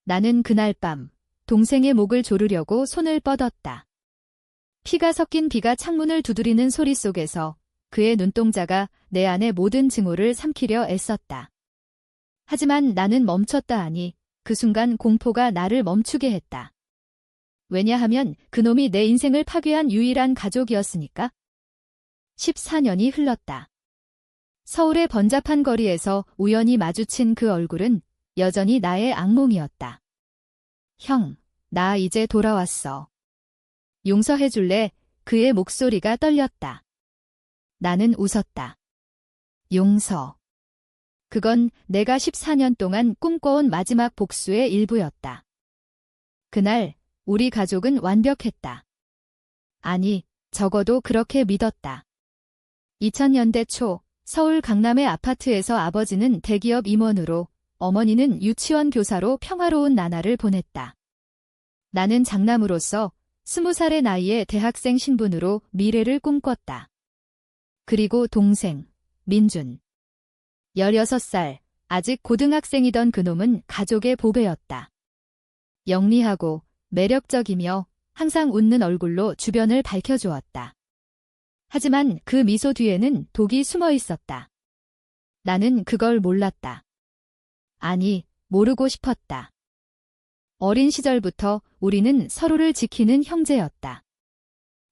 나는 그날 밤 동생의 목을 조르려고 손을 뻗었다. 피가 섞인 비가 창문을 두드리는 소리 속에서 그의 눈동자가 내 안의 모든 증오를 삼키려 애썼다. 하지만 나는 멈췄다 하니 그 순간 공포가 나를 멈추게 했다. 왜냐하면 그놈이 내 인생을 파괴한 유일한 가족이었으니까. 14년이 흘렀다. 서울의 번잡한 거리에서 우연히 마주친 그 얼굴은 여전히 나의 악몽이었다. 형, 나 이제 돌아왔어. 용서해줄래? 그의 목소리가 떨렸다. 나는 웃었다. 용서. 그건 내가 14년 동안 꿈꿔온 마지막 복수의 일부였다. 그날 우리 가족은 완벽했다. 아니, 적어도 그렇게 믿었다. 2000년대 초 서울 강남의 아파트에서 아버지는 대기업 임원으로, 어머니는 유치원 교사로 평화로운 나날을 보냈다. 나는 장남으로서 20살의 나이에 대학생 신분으로 미래를 꿈꿨다. 그리고 동생, 민준. 16살, 아직 고등학생이던 그놈은 가족의 보배였다. 영리하고 매력적이며 항상 웃는 얼굴로 주변을 밝혀주었다. 하지만 그 미소 뒤에는 독이 숨어 있었다. 나는 그걸 몰랐다. 아니, 모르고 싶었다. 어린 시절부터 우리는 서로를 지키는 형제였다.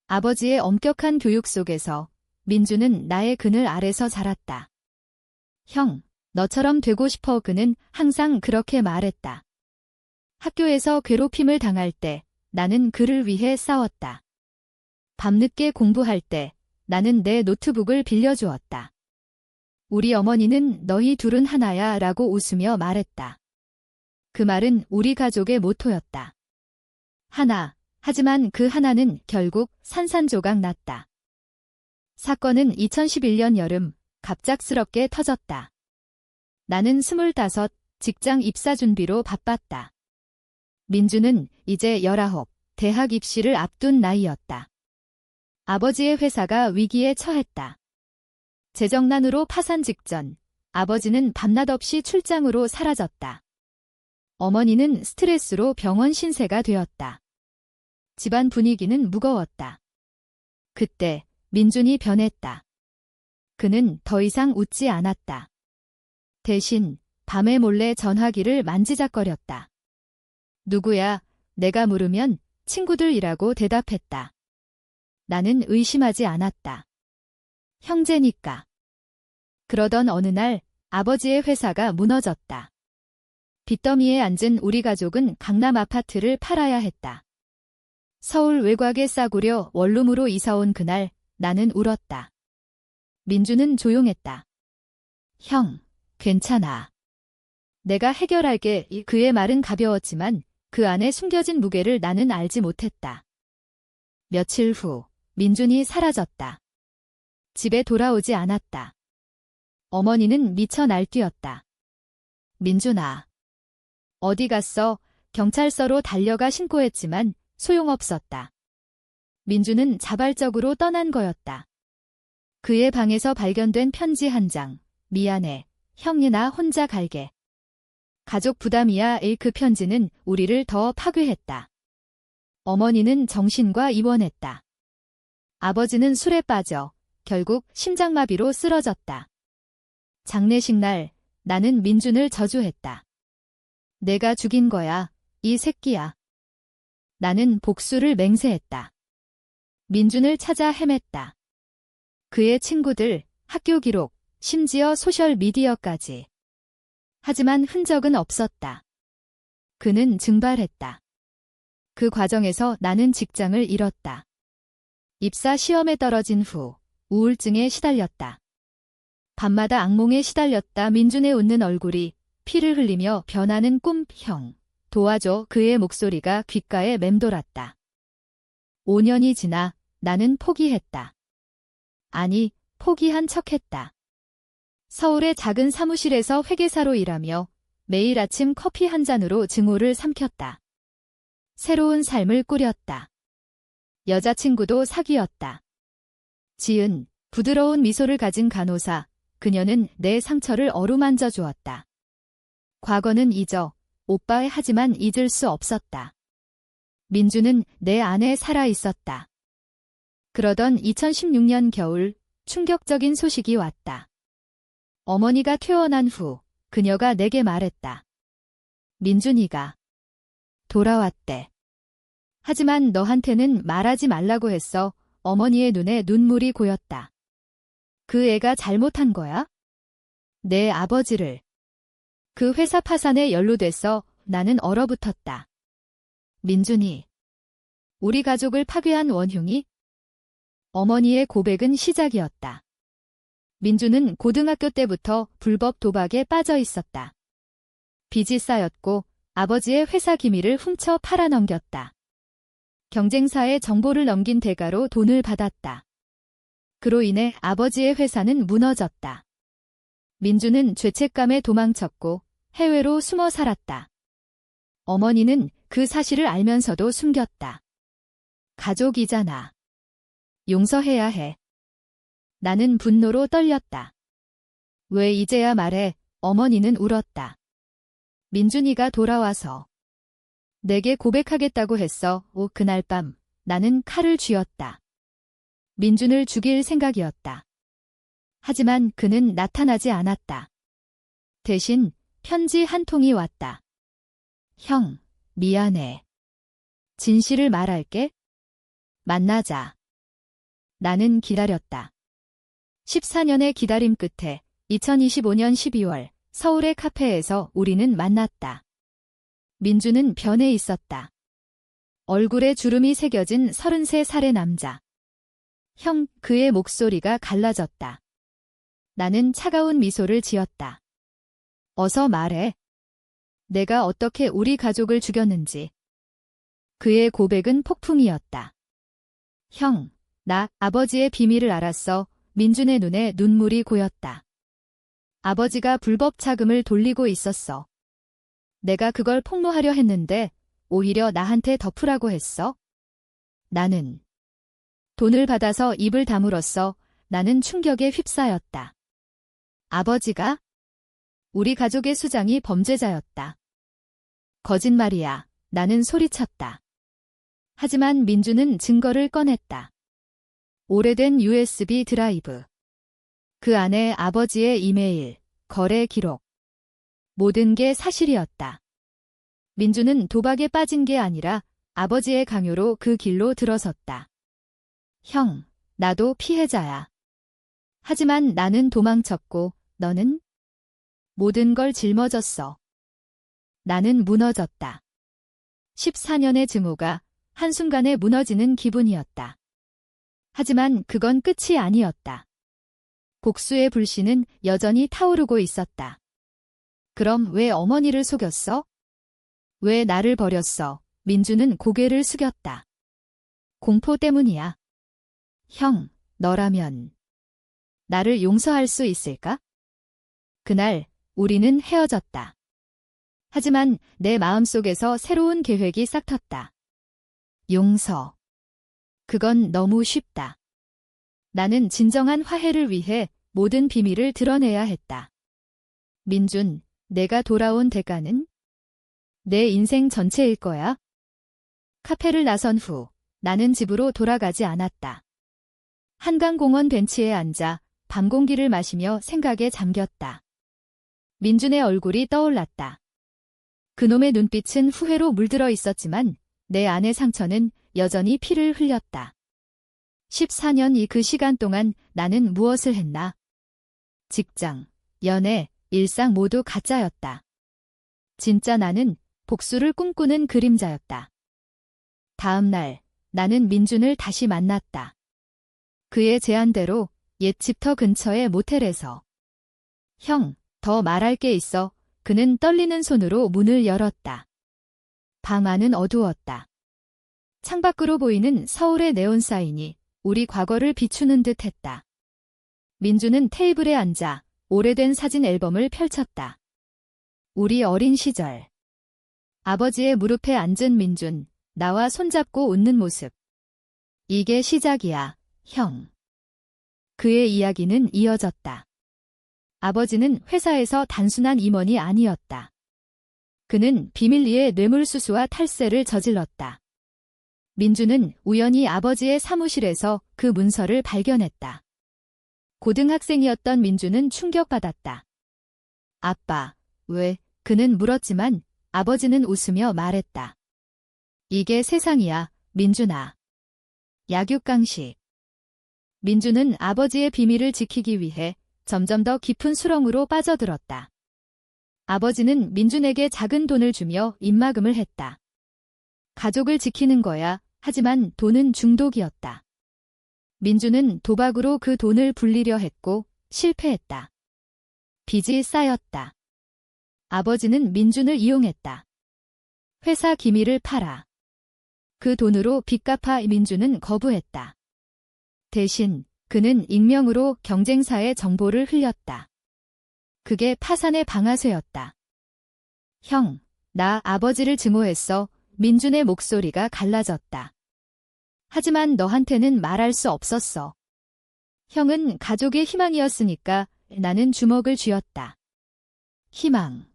아버지의 엄격한 교육 속에서 민주는 나의 그늘 아래서 자랐다. 형, 너처럼 되고 싶어. 그는 항상 그렇게 말했다. 학교에서 괴롭힘을 당할 때 나는 그를 위해 싸웠다. 밤늦게 공부할 때 나는 내 노트북을 빌려주었다. 우리 어머니는 너희 둘은 하나야 라고 웃으며 말했다. 그 말은 우리 가족의 모토였다. 하나, 하지만 그 하나는 결국 산산조각 났다. 사건은 2011년 여름 갑작스럽게 터졌다. 나는 25, 직장 입사 준비로 바빴다. 민주는 이제 19, 대학 입시를 앞둔 나이였다. 아버지의 회사가 위기에 처했다. 재정난으로 파산 직전, 아버지는 밤낮 없이 출장으로 사라졌다. 어머니는 스트레스로 병원 신세가 되었다. 집안 분위기는 무거웠다. 그때 민준이 변했다. 그는 더 이상 웃지 않았다. 대신 밤에 몰래 전화기를 만지작거렸다. 누구야? 내가 물으면 친구들이라고 대답했다. 나는 의심하지 않았다. 형제니까. 그러던 어느 날 아버지의 회사가 무너졌다. 빚더미에 앉은 우리 가족은 강남 아파트를 팔아야 했다. 서울 외곽의 싸구려 원룸으로 이사온 그날 나는 울었다. 민주는 조용했다. 형, 괜찮아. 내가 해결할게. 그의 말은 가벼웠지만 그 안에 숨겨진 무게를 나는 알지 못했다. 며칠 후 민준이 사라졌다. 집에 돌아오지 않았다. 어머니는 미쳐 날뛰었다. 민준아. 어디 갔어? 경찰서로 달려가 신고했지만 소용없었다. 민준은 자발적으로 떠난 거였다. 그의 방에서 발견된 편지 한 장. 미안해. 형이 나 혼자 갈게. 가족 부담이야. 그 편지는 우리를 더 파괴했다. 어머니는 정신과 입원했다. 아버지는 술에 빠져 결국 심장마비로 쓰러졌다. 장례식 날 나는 민준을 저주했다. 내가 죽인 거야, 이 새끼야. 나는 복수를 맹세했다. 민준을 찾아 헤맸다. 그의 친구들, 학교 기록, 심지어 소셜미디어까지. 하지만 흔적은 없었다. 그는 증발했다. 그 과정에서 나는 직장을 잃었다. 입사 시험에 떨어진 후 우울증에 시달렸다. 밤마다 악몽에 시달렸다. 민준의 웃는 얼굴이 피를 흘리며 변하는 꿈. 형, 도와줘. 그의 목소리가 귓가에 맴돌았다. 5년이 지나 나는 포기했다. 아니, 포기한 척했다. 서울의 작은 사무실에서 회계사로 일하며 매일 아침 커피 한 잔으로 증오를 삼켰다. 새로운 삶을 꾸렸다. 여자친구도 사귀었다. 지은, 부드러운 미소를 가진 간호사, 그녀는 내 상처를 어루만져 주었다. 과거는 잊어, 오빠의 하지만 잊을 수 없었다. 민주는 내 안에 살아 있었다. 그러던 2016년 겨울 충격적인 소식이 왔다. 어머니가 퇴원한 후 그녀가 내게 말했다. 민준이가 돌아왔대. 하지만 너한테는 말하지 말라고 했어. 어머니의 눈에 눈물이 고였다. 그 애가 잘못한 거야? 내 아버지를. 그 회사 파산에 연루됐어. 나는 얼어붙었다. 민준이. 우리 가족을 파괴한 원흉이? 어머니의 고백은 시작이었다. 민준은 고등학교 때부터 불법 도박에 빠져 있었다. 빚이 쌓였고 아버지의 회사 기밀을 훔쳐 팔아넘겼다. 경쟁사에 정보를 넘긴 대가로 돈을 받았다. 그로 인해 아버지의 회사는 무너졌다. 민준은 죄책감에 도망쳤고 해외로 숨어 살았다. 어머니는 그 사실을 알면서도 숨겼다. 가족이잖아. 용서해야 해. 나는 분노로 떨렸다. 왜 이제야 말해? 어머니는 울었다. 민준이가 돌아와서 내게 고백하겠다고 했어. 그날 밤 나는 칼을 쥐었다. 민준을 죽일 생각이었다. 하지만 그는 나타나지 않았다. 대신 편지 한 통이 왔다. 형, 미안해. 진실을 말할게. 만나자. 나는 기다렸다. 14년의 기다림 끝에 2025년 12월 서울의 카페에서 우리는 만났다. 민준은 변해 있었다. 얼굴에 주름이 새겨진 33살의 남자. 형, 그의 목소리가 갈라졌다. 나는 차가운 미소를 지었다. 어서 말해. 내가 어떻게 우리 가족을 죽였는지. 그의 고백은 폭풍이었다. 형, 나 아버지의 비밀을 알았어. 민준의 눈에 눈물이 고였다. 아버지가 불법 자금을 돌리고 있었어. 내가 그걸 폭로하려 했는데 오히려 나한테 덮으라고 했어. 나는 돈을 받아서 입을 다물었어. 나는 충격에 휩싸였다. 아버지가? 우리 가족의 수장이 범죄자였다. 거짓말이야. 나는 소리쳤다. 하지만 민주는 증거를 꺼냈다. 오래된 USB 드라이브. 그 안에 아버지의 이메일, 거래 기록. 모든 게 사실이었다. 민주는 도박에 빠진 게 아니라 아버지의 강요로 그 길로 들어섰다. 형, 나도 피해자야. 하지만 나는 도망쳤고 너는? 모든 걸 짊어졌어. 나는 무너졌다. 14년의 증오가 한순간에 무너지는 기분이었다. 하지만 그건 끝이 아니었다. 복수의 불씨는 여전히 타오르고 있었다. 그럼 왜 어머니를 속였어? 왜 나를 버렸어? 민주는 고개를 숙였다. 공포 때문이야. 형, 너라면 나를 용서할 수 있을까? 그날 우리는 헤어졌다. 하지만 내 마음속에서 새로운 계획이 싹텄다. 용서. 그건 너무 쉽다. 나는 진정한 화해를 위해 모든 비밀을 드러내야 했다. 민준, 내가 돌아온 대가는? 내 인생 전체일 거야. 카페를 나선 후 나는 집으로 돌아가지 않았다. 한강공원 벤치에 앉아 밤 공기를 마시며 생각에 잠겼다. 민준의 얼굴이 떠올랐다. 그놈의 눈빛은 후회로 물들어 있었지만 내 안의 상처는 여전히 피를 흘렸다. 14년이 그 시간 동안 나는 무엇을 했나? 직장, 연애, 일상 모두 가짜였다. 진짜 나는 복수를 꿈꾸는 그림자였다. 다음 날 나는 민준을 다시 만났다. 그의 제안대로 옛 집터 근처의 모텔에서. 형, 더 말할 게 있어. 그는 떨리는 손으로 문을 열었다. 방 안은 어두웠다. 창밖으로 보이는 서울의 네온사인이 우리 과거를 비추는 듯 했다. 민주는 테이블에 앉아 오래된 사진 앨범을 펼쳤다. 우리 어린 시절. 아버지의 무릎에 앉은 민준, 나와 손잡고 웃는 모습. 이게 시작이야, 형. 그의 이야기는 이어졌다. 아버지는 회사에서 단순한 임원이 아니었다. 그는 비밀리에 뇌물수수와 탈세를 저질렀다. 민주는 우연히 아버지의 사무실에서 그 문서를 발견했다. 고등학생이었던 민주는 충격받았다. 아빠, 왜? 그는 물었지만 아버지는 웃으며 말했다. 이게 세상이야, 민준아. 약육강식. 민주는 아버지의 비밀을 지키기 위해 점점 더 깊은 수렁으로 빠져들었다. 아버지는 민준에게 작은 돈을 주며 입막음을 했다. 가족을 지키는 거야. 하지만 돈은 중독이었다. 민주는 도박으로 그 돈을 불리려 했고 실패했다. 빚이 쌓였다. 아버지는 민준을 이용했다. 회사 기밀을 팔아. 그 돈으로 빚 갚아 민주는 거부했다. 대신 그는 익명으로 경쟁사의 정보를 흘렸다. 그게 파산의 방아쇠였다. 형, 나 아버지를 증오했어. 민준의 목소리가 갈라졌다. 하지만 너한테는 말할 수 없었어. 형은 가족의 희망이었으니까 나는 주먹을 쥐었다. 희망.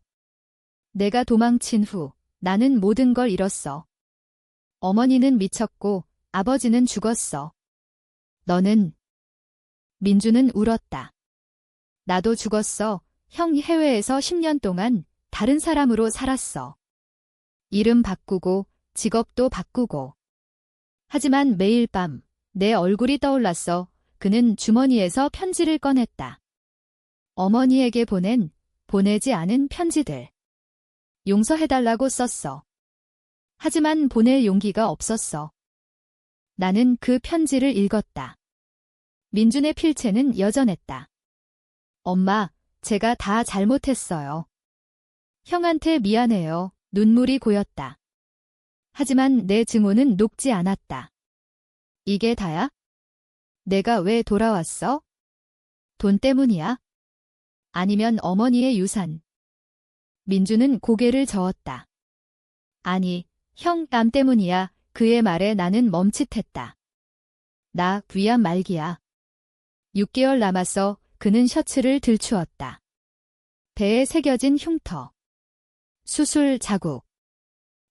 내가 도망친 후 나는 모든 걸 잃었어. 어머니는 미쳤고 아버지는 죽었어. 너는? 민주는 울었다. 나도 죽었어. 형 해외에서 10년 동안 다른 사람으로 살았어. 이름 바꾸고 직업도 바꾸고. 하지만 매일 밤 내 얼굴이 떠올랐어. 그는 주머니에서 편지를 꺼냈다. 어머니에게 보내지 않은 편지들. 용서해달라고 썼어. 하지만 보낼 용기가 없었어. 나는 그 편지를 읽었다. 민준의 필체는 여전했다. 엄마, 제가 다 잘못했어요. 형한테 미안해요. 눈물이 고였다. 하지만 내 증오는 녹지 않았다. 이게 다야? 내가 왜 돌아왔어? 돈 때문이야? 아니면 어머니의 유산? 민주는 고개를 저었다. 아니, 형 땀 때문이야. 그의 말에 나는 멈칫했다. 나 위암 말기야. 6개월 남았어. 그는 셔츠를 들추었다. 배에 새겨진 흉터. 수술 자국.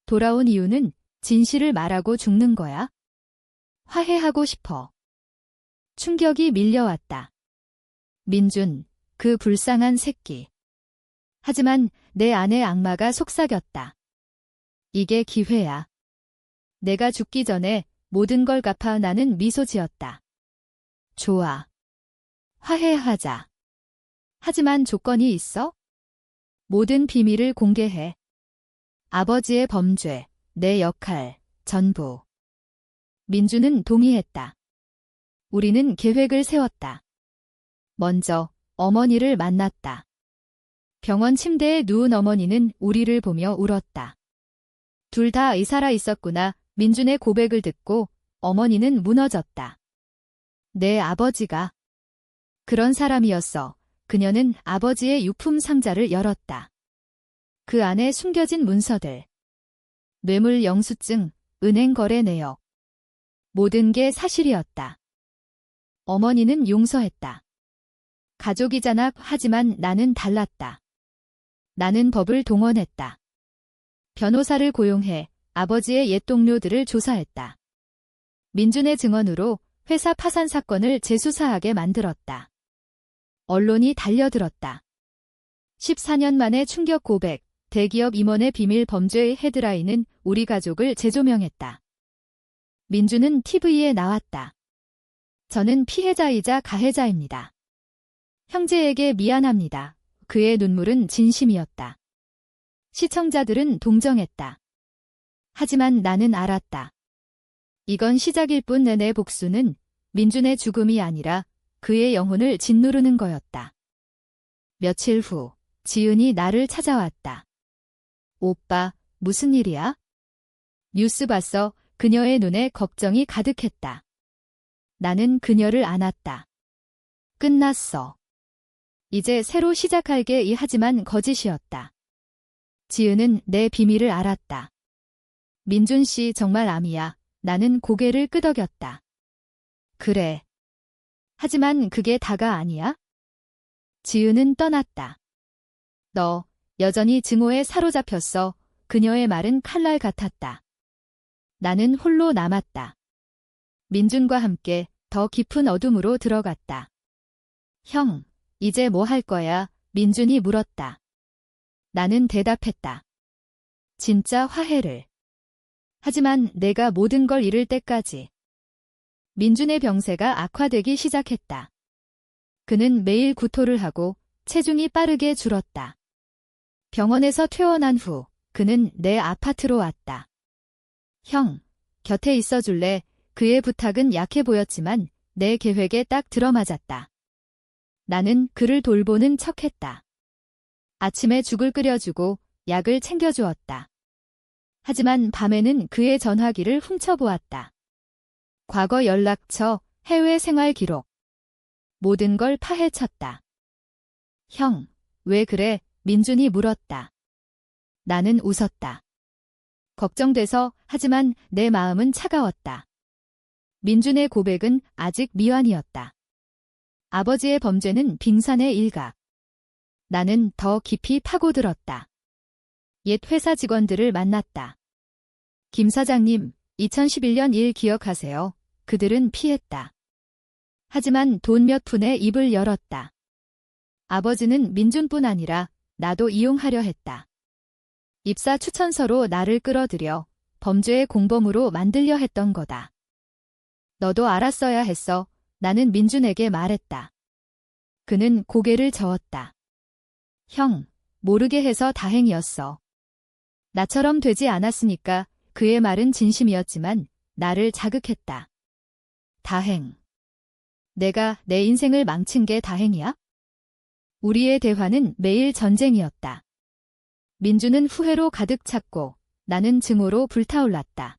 돌아온 이유는 진실을 말하고 죽는 거야? 화해하고 싶어. 충격이 밀려왔다. 민준, 그 불쌍한 새끼. 하지만 내 안의 악마가 속삭였다. 이게 기회야. 내가 죽기 전에 모든 걸 갚아. 나는 미소 지었다. 좋아. 화해하자. 하지만 조건이 있어? 모든 비밀을 공개해. 아버지의 범죄, 내 역할, 전부. 민주는 동의했다. 우리는 계획을 세웠다. 먼저 어머니를 만났다. 병원 침대에 누운 어머니는 우리를 보며 울었다. 둘 다 의사라 있었구나. 민준의 고백을 듣고 어머니는 무너졌다. 내 아버지가 그런 사람이었어. 그녀는 아버지의 유품 상자를 열었다. 그 안에 숨겨진 문서들, 뇌물 영수증, 은행 거래 내역. 모든 게 사실이었다. 어머니는 용서했다. 가족이잖아. 하지만 나는 달랐다. 나는 법을 동원했다. 변호사를 고용해 아버지의 옛 동료들을 조사했다. 민준의 증언으로 회사 파산 사건을 재수사하게 만들었다. 언론이 달려들었다. 14년 만에 충격 고백, 대기업 임원의 비밀 범죄의 헤드라인은 우리 가족을 재조명했다. 민주는 TV에 나왔다. 저는 피해자이자 가해자입니다. 형제에게 미안합니다. 그의 눈물은 진심이었다. 시청자들은 동정했다. 하지만 나는 알았다. 이건 시작일 뿐. 내 복수는 민준의 죽음이 아니라 그의 영혼을 짓누르는 거였다. 며칠 후 지은이 나를 찾아왔다. 오빠, 무슨 일이야? 뉴스 봤어. 그녀의 눈에 걱정이 가득했다. 나는 그녀를 안았다. 끝났어. 이제 새로 시작할게. 하지만 거짓이었다. 지은은 내 비밀을 알았다. 민준 씨 정말 암이야. 나는 고개를 끄덕였다. 그래. 하지만 그게 다가 아니야? 지은은 떠났다. 너 여전히 증오에 사로잡혔어. 그녀의 말은 칼날 같았다. 나는 홀로 남았다. 민준과 함께 더 깊은 어둠으로 들어갔다. 형, 이제 뭐 할 거야? 민준이 물었다. 나는 대답했다. 진짜 화해를. 하지만 내가 모든 걸 잃을 때까지. 민준의 병세가 악화되기 시작했다. 그는 매일 구토를 하고 체중이 빠르게 줄었다. 병원에서 퇴원한 후 그는 내 아파트로 왔다. 형, 곁에 있어줄래? 그의 부탁은 약해 보였지만 내 계획에 딱 들어맞았다. 나는 그를 돌보는 척했다. 아침에 죽을 끓여주고 약을 챙겨주었다. 하지만 밤에는 그의 전화기를 훔쳐보았다. 과거 연락처, 해외 생활 기록. 모든 걸 파헤쳤다. 형, 왜 그래? 민준이 물었다. 나는 웃었다. 걱정돼서. 하지만 내 마음은 차가웠다. 민준의 고백은 아직 미완이었다. 아버지의 범죄는 빙산의 일각. 나는 더 깊이 파고들었다. 옛 회사 직원들을 만났다. 김 사장님, 2011년 일 기억하세요? 그들은 피했다. 하지만 돈 몇 푼에 입을 열었다. 아버지는 민준뿐 아니라 나도 이용하려 했다. 입사 추천서로 나를 끌어들여 범죄의 공범으로 만들려 했던 거다. 너도 알았어야 했어. 나는 민준에게 말했다. 그는 고개를 저었다. 형, 모르게 해서 다행이었어. 나처럼 되지 않았으니까. 그의 말은 진심이었지만 나를 자극했다. 다행. 내가 내 인생을 망친 게 다행이야? 우리의 대화는 매일 전쟁이었다. 민준은 후회로 가득 찼고 나는 증오로 불타올랐다.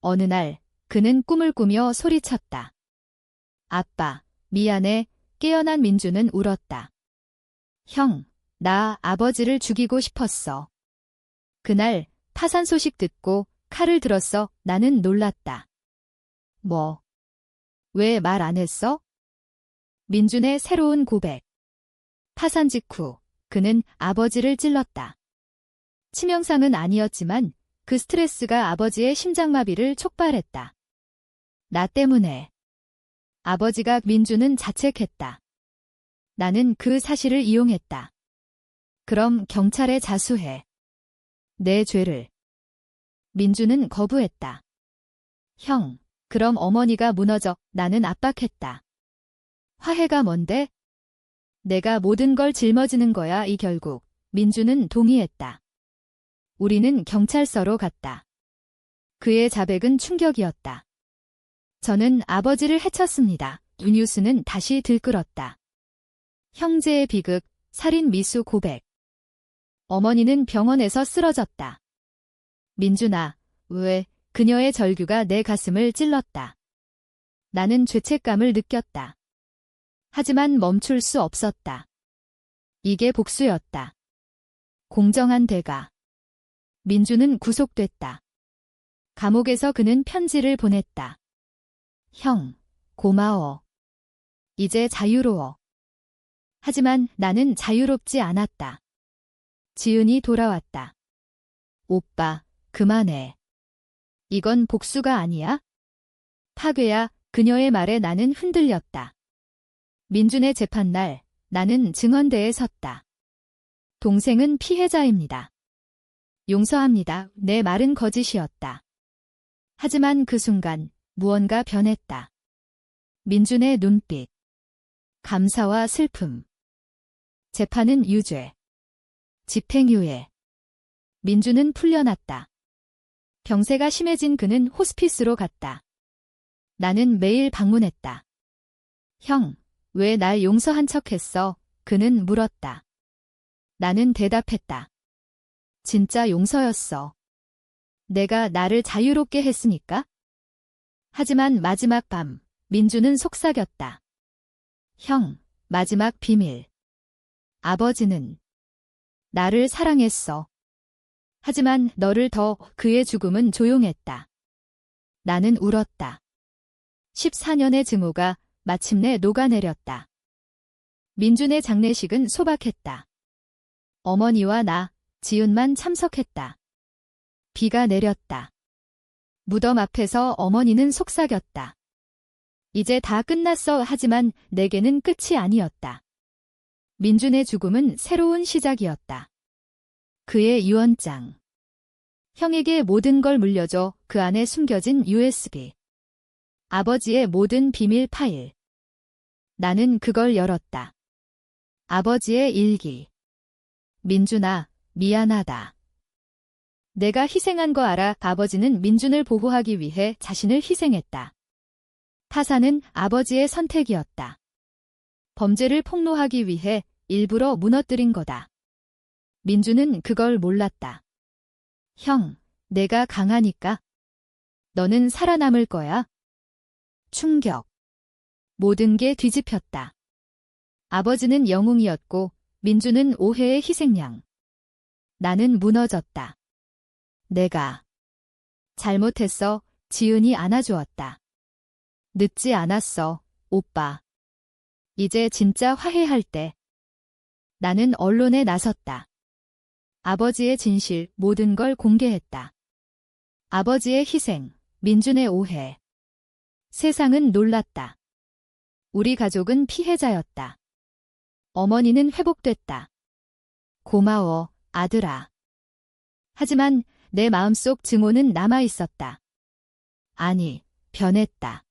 어느 날 그는 꿈을 꾸며 소리쳤다. 아빠, 미안해. 깨어난 민준은 울었다. 형, 나 아버지를 죽이고 싶었어. 그날 파산 소식 듣고 칼을 들었어. 나는 놀랐다. 뭐? 왜 말 안 했어? 민준의 새로운 고백. 파산 직후 그는 아버지를 찔렀다. 치명상은 아니었지만 그 스트레스가 아버지의 심장마비를 촉발했다. 나 때문에. 아버지가 민준은 자책했다. 나는 그 사실을 이용했다. 그럼 경찰에 자수해. 내 죄를. 민준은 거부했다. 형, 그럼 어머니가 무너져. 나는 압박했다. 화해가 뭔데? 내가 모든 걸 짊어지는 거야. 이 결국 민준은 동의했다. 우리는 경찰서로 갔다. 그의 자백은 충격이었다. 저는 아버지를 해쳤습니다. 뉴스는 다시 들끓었다. 형제의 비극, 살인 미수 고백. 어머니는 병원에서 쓰러졌다. 민준아, 왜? 그녀의 절규가 내 가슴을 찔렀다. 나는 죄책감을 느꼈다. 하지만 멈출 수 없었다. 이게 복수였다. 공정한 대가. 민준은 구속됐다. 감옥에서 그는 편지를 보냈다. 형, 고마워. 이제 자유로워. 하지만 나는 자유롭지 않았다. 지은이 돌아왔다. 오빠, 그만해. 이건 복수가 아니야? 파괴야. 그녀의 말에 나는 흔들렸다. 민준의 재판날, 나는 증언대에 섰다. 동생은 피해자입니다. 용서합니다. 내 말은 거짓이었다. 하지만 그 순간 무언가 변했다. 민준의 눈빛. 감사와 슬픔. 재판은 유죄. 집행유예. 민준은 풀려났다. 병세가 심해진 그는 호스피스로 갔다. 나는 매일 방문했다. 형, 왜 날 용서한 척했어? 그는 물었다. 나는 대답했다. 진짜 용서였어. 내가 나를 자유롭게 했으니까? 하지만 마지막 밤, 민준은 속삭였다. 형, 마지막 비밀. 아버지는 나를 사랑했어. 하지만 너를 더. 그의 죽음은 조용했다. 나는 울었다. 14년의 증오가 마침내 녹아내렸다. 민준의 장례식은 소박했다. 어머니와 나, 지은만 참석했다. 비가 내렸다. 무덤 앞에서 어머니는 속삭였다. 이제 다 끝났어. 하지만 내게는 끝이 아니었다. 민준의 죽음은 새로운 시작이었다. 그의 유언장. 형에게 모든 걸 물려줘. 그 안에 숨겨진 USB. 아버지의 모든 비밀 파일. 나는 그걸 열었다. 아버지의 일기. 민준아, 미안하다. 내가 희생한 거 알아. 아버지는 민준을 보호하기 위해 자신을 희생했다. 타사는 아버지의 선택이었다. 범죄를 폭로하기 위해 일부러 무너뜨린 거다. 민준은 그걸 몰랐다. 형, 내가 강하니까. 너는 살아남을 거야. 충격. 모든 게 뒤집혔다. 아버지는 영웅이었고 민준은 오해의 희생양. 나는 무너졌다. 내가 잘못했어. 지은이 안아주었다. 늦지 않았어, 오빠. 이제 진짜 화해할 때. 나는 언론에 나섰다. 아버지의 진실, 모든 걸 공개했다. 아버지의 희생, 민준의 오해. 세상은 놀랐다. 우리 가족은 피해자였다. 어머니는 회복됐다. 고마워, 아들아. 하지만 내 마음속 증오는 남아있었다. 아니, 변했다.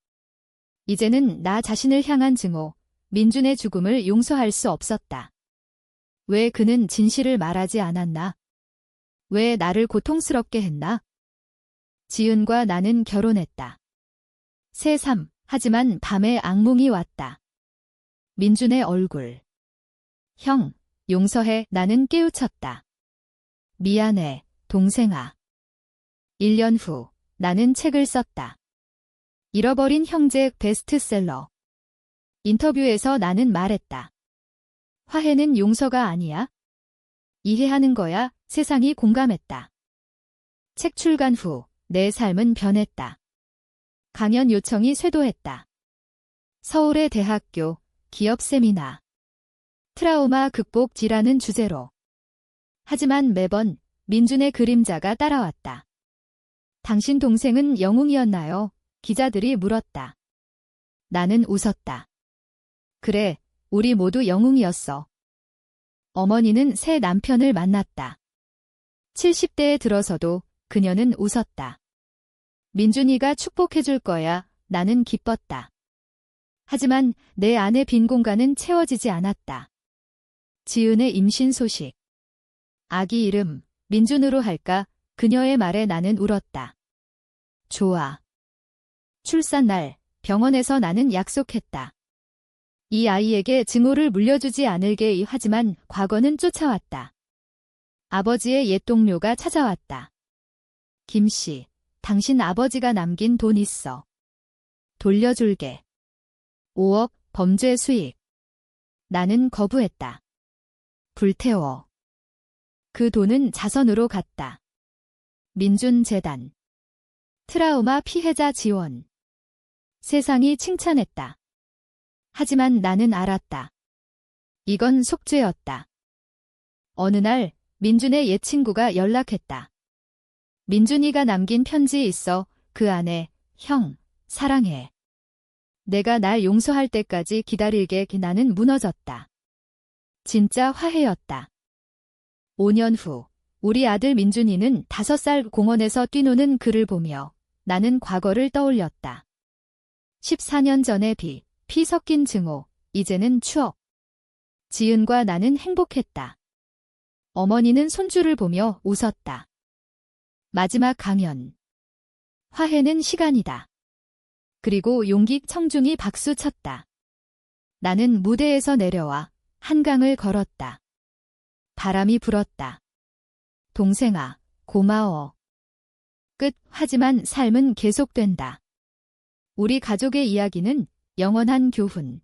이제는 나 자신을 향한 증오, 민준의 죽음을 용서할 수 없었다. 왜 그는 진실을 말하지 않았나? 왜 나를 고통스럽게 했나? 지은과 나는 결혼했다. 새삼, 하지만 밤에 악몽이 왔다. 민준의 얼굴. 형, 용서해. 나는 깨우쳤다. 미안해, 동생아. 1년 후, 나는 책을 썼다. 잃어버린 형제 베스트셀러. 인터뷰에서 나는 말했다. 화해는 용서가 아니야. 이해하는 거야. 세상이 공감했다. 책 출간 후, 내 삶은 변했다. 강연 요청이 쇄도했다. 서울의 대학교, 기업 세미나. 트라우마 극복지라는 주제로. 하지만 매번 민준의 그림자가 따라왔다. 당신 동생은 영웅이었나요? 기자들이 물었다. 나는 웃었다. 그래, 우리 모두 영웅이었어. 어머니는 새 남편을 만났다. 70대에 들어서도 그녀는 웃었다. 민준이가 축복해줄 거야. 나는 기뻤다. 하지만 내 안의 빈 공간은 채워지지 않았다. 지은의 임신 소식. 아기 이름 민준으로 할까? 그녀의 말에 나는 울었다. 좋아. 출산 날 병원에서 나는 약속했다. 이 아이에게 증오를 물려주지 않을게. 하지만 과거는 쫓아왔다. 아버지의 옛 동료가 찾아왔다. 김씨, 당신 아버지가 남긴 돈 있어. 돌려줄게. 5억 범죄 수익. 나는 거부했다. 불태워. 그 돈은 자선으로 갔다. 민준 재단. 트라우마 피해자 지원. 세상이 칭찬했다. 하지만 나는 알았다. 이건 속죄였다. 어느 날 민준의 옛 친구가 연락했다. 민준이가 남긴 편지 있어. 그 안에 형, 사랑해. 내가 날 용서할 때까지 기다릴게. 나는 무너졌다. 진짜 화해였다. 5년 후 우리 아들 민준이는 5살 공원에서 뛰노는 그를 보며 나는 과거를 떠올렸다. 14년 전의 피 섞인 증오, 이제는 추억. 지은과 나는 행복했다. 어머니는 손주를 보며 웃었다. 마지막 강연. 화해는 시간이다. 그리고 용기 청중이 박수 쳤다. 나는 무대에서 내려와 한강을 걸었다. 바람이 불었다. 동생아, 고마워. 끝. 하지만 삶은 계속된다. 우리 가족의 이야기는 영원한 교훈.